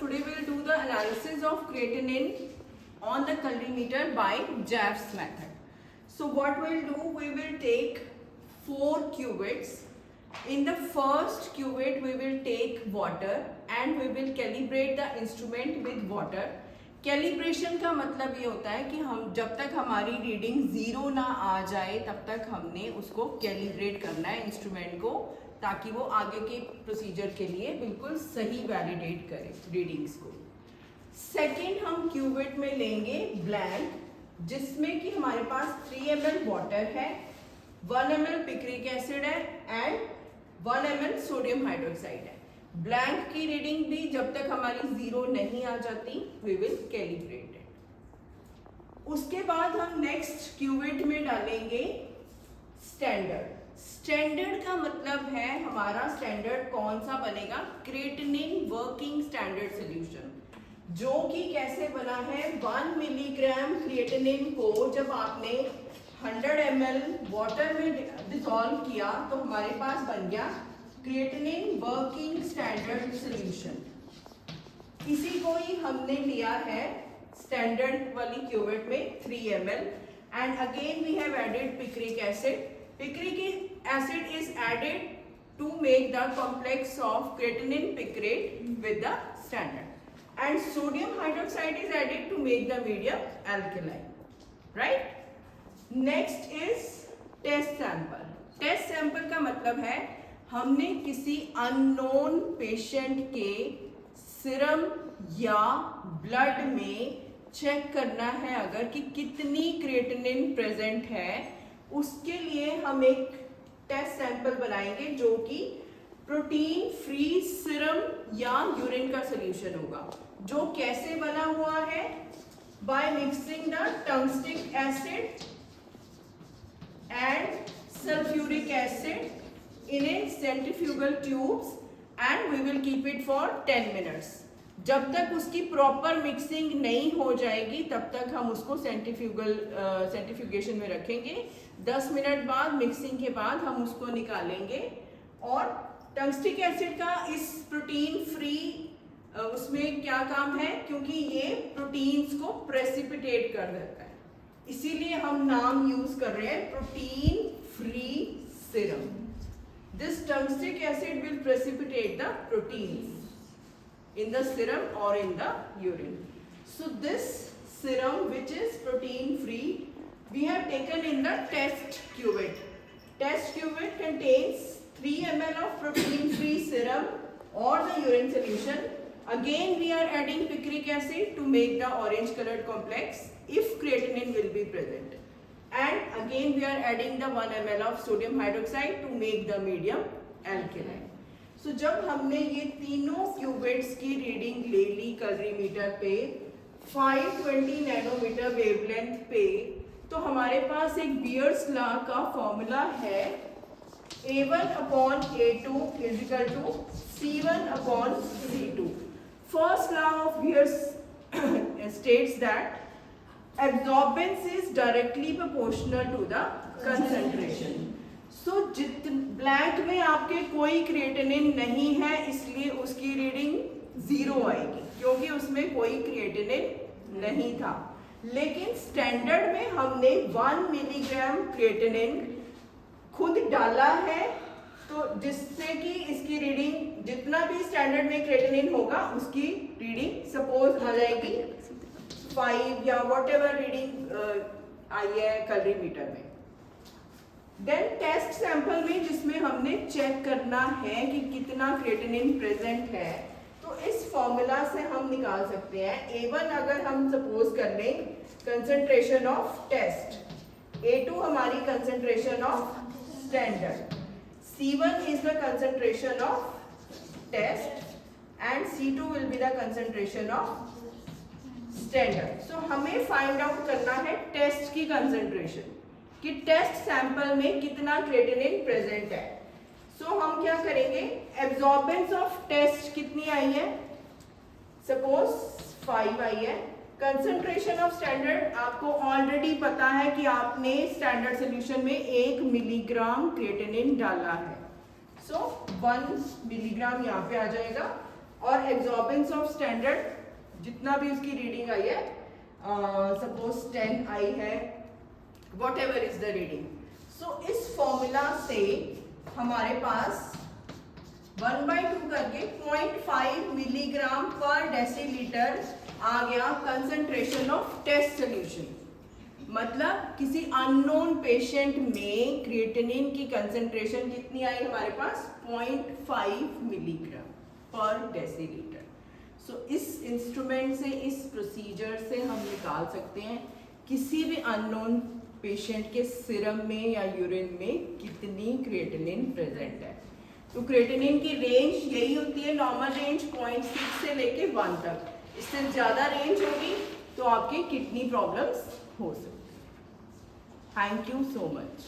today we will do the analysis of creatinine on the colorimeter by Jeff's method. So what we will do, we will take 4 cuvettes. In the first cuvette we will take water and we will calibrate the instrument with water. Calibration का मतलब ये होता है कि हम जब तक हमारी रीडिंग ज़ीरो ना आ जाए तब तक हमने उसको कैलिब्रेट करना है इंस्ट्रूमेंट को, ताकि वो आगे के प्रोसीजर के लिए बिल्कुल सही वैलिडेट करे रीडिंग्स को. सेकेंड, हम क्यूवेट में लेंगे ब्लैंक, जिसमें कि हमारे पास 3 ml वाटर है, 1 ml पिक्रिक एसिड है एंड 1 ml सोडियम हाइड्रोक्साइड है. ब्लैंक की रीडिंग भी जब तक हमारी ज़ीरो नहीं आ जाती वी विल कैलिब्रेट इट. उसके बाद हम नेक्स्ट क्यूवेट में डालेंगे स्टैंडर्ड. स्टैंडर्ड का मतलब है हमारा स्टैंडर्ड कौन सा बनेगा, क्रिएटिनिन वर्किंग स्टैंडर्ड सॉल्यूशन, जो कि कैसे बना है. 1 मिलीग्राम क्रिएटिनिन को जब आपने 100 ml वाटर में डिसॉल्व किया तो हमारे पास बन गया क्रिएटिनिन वर्किंग स्टैंडर्ड सॉल्यूशन. इसी को ही हमने लिया है स्टैंडर्ड वाली क्यूवेट में 3 ml and again we have added picric acid. Picric acid is added to make the complex of creatinine picrate with the standard, and sodium hydroxide is added to make the medium alkaline, right? Next is test sample. Test sample का मतलब है हमने किसी unknown patient के serum या blood में check करना है अगर कि कितनी क्रिएटिनिन प्रेजेंट है. उसके लिए हम एक टेस्ट सैंपल बनाएंगे जो कि प्रोटीन फ्री सीरम या यूरिन का सॉल्यूशन होगा, जो कैसे बना हुआ है, by mixing the tungstic acid and sulphuric acid in a centrifugal tubes and we will keep it for 10 minutes. जब तक उसकी प्रॉपर मिक्सिंग नहीं हो जाएगी तब तक हम उसको सेंट्रीफ्यूगेशन में रखेंगे. 10 मिनट बाद मिक्सिंग के बाद हम उसको निकालेंगे और टंगस्टिक एसिड का इस प्रोटीन फ्री उसमें क्या काम है, क्योंकि ये प्रोटीन्स को प्रेसिपिटेट कर देता है, इसीलिए हम नाम यूज कर रहे हैं protein free serum. This tungstic acid will precipitate the proteins in the serum or in the urine. So this serum, which is protein free, we have taken in the test cuvette. Test cuvette contains 3 ml of protein free serum or the urine solution. Again we are adding picric acid to make the orange colored complex if creatinine will be present, and again we are adding the 1 ml of sodium hydroxide to make the medium alkaline. So, जब हमने ये तीनों क्यूबेट्स की reading ले ली calorimeter पे 520 nanometre wavelength पे, तो हमारे पास एक बियर्स लॉ का फॉर्मूला है A1 upon A2 is equal to C1 upon C2. First law of Beer's states that absorbance is directly proportional to the concentration. So blank में आपके कोई क्रिएटिनिन नहीं है, इसलिए उसकी रीडिंग ज़ीरो आएगी क्योंकि उसमें कोई क्रिएटिनिन नहीं था. लेकिन स्टैंडर्ड में हमने 1 मिलीग्राम क्रिएटिनिन खुद डाला है, तो जिससे कि इसकी रीडिंग जितना भी स्टैंडर्ड में क्रिएटिनिन होगा उसकी रीडिंग सपोज आ जाएगी 5 या वॉट एवर रीडिंग आई है कैलोरीमीटर में. देन टेस्ट सैंपल में जिसमें हमने चेक करना है कि कितना क्रिएटिनिन प्रेजेंट है, तो इस फॉर्मूला से हम निकाल सकते हैं. A1 अगर हम सपोज कर लें कंसंट्रेशन ऑफ टेस्ट, A2 हमारी concentration of standard, C1 is the concentration of test and C2 will be the concentration of standard. So हमें फाइंड आउट करना है टेस्ट की कंसंट्रेशन कि टेस्ट सैंपल में कितना क्रिएटिनिन प्रेजेंट है. सो हम क्या करेंगे, एब्जॉर्बेंस ऑफ टेस्ट कितनी आई है, सपोज 5 आई है. कंसंट्रेशन ऑफ स्टैंडर्ड आपको ऑलरेडी पता है कि आपने स्टैंडर्ड सॉल्यूशन में 1 मिलीग्राम क्रिएटिनिन डाला है. सो 1 मिलीग्राम यहाँ पे आ जाएगा और एब्जॉर्बेंस ऑफ स्टैंडर्ड जितना भी उसकी रीडिंग आई है, सपोज 10 आई है, whatever is the reading. So इस फॉर्मूला से हमारे पास 1/2 करके 0.5 मिलीग्राम पर डेसीलीटर आ गया कंसंट्रेशन ऑफ टेस्ट सोल्यूशन। मतलब किसी अननोन पेशेंट में क्रिएटिनिन की कंसंट्रेशन कितनी आई हमारे पास, 0.5 मिलीग्राम पर डेसीलीटर। सो इस इंस्ट्रूमेंट से, इस प्रोसीजर से हम निकाल सकते हैं किसी भी अननोन पेशेंट के सीरम में या यूरिन में कितनी क्रिएटिनिन प्रेजेंट है। तो क्रिएटिनिन की रेंज यही होती है, नॉर्मल रेंज 0.6 से लेके 1 तक। इससे ज़्यादा रेंज होगी तो आपके किडनी प्रॉब्लम्स हो सकती है। Thank you so much.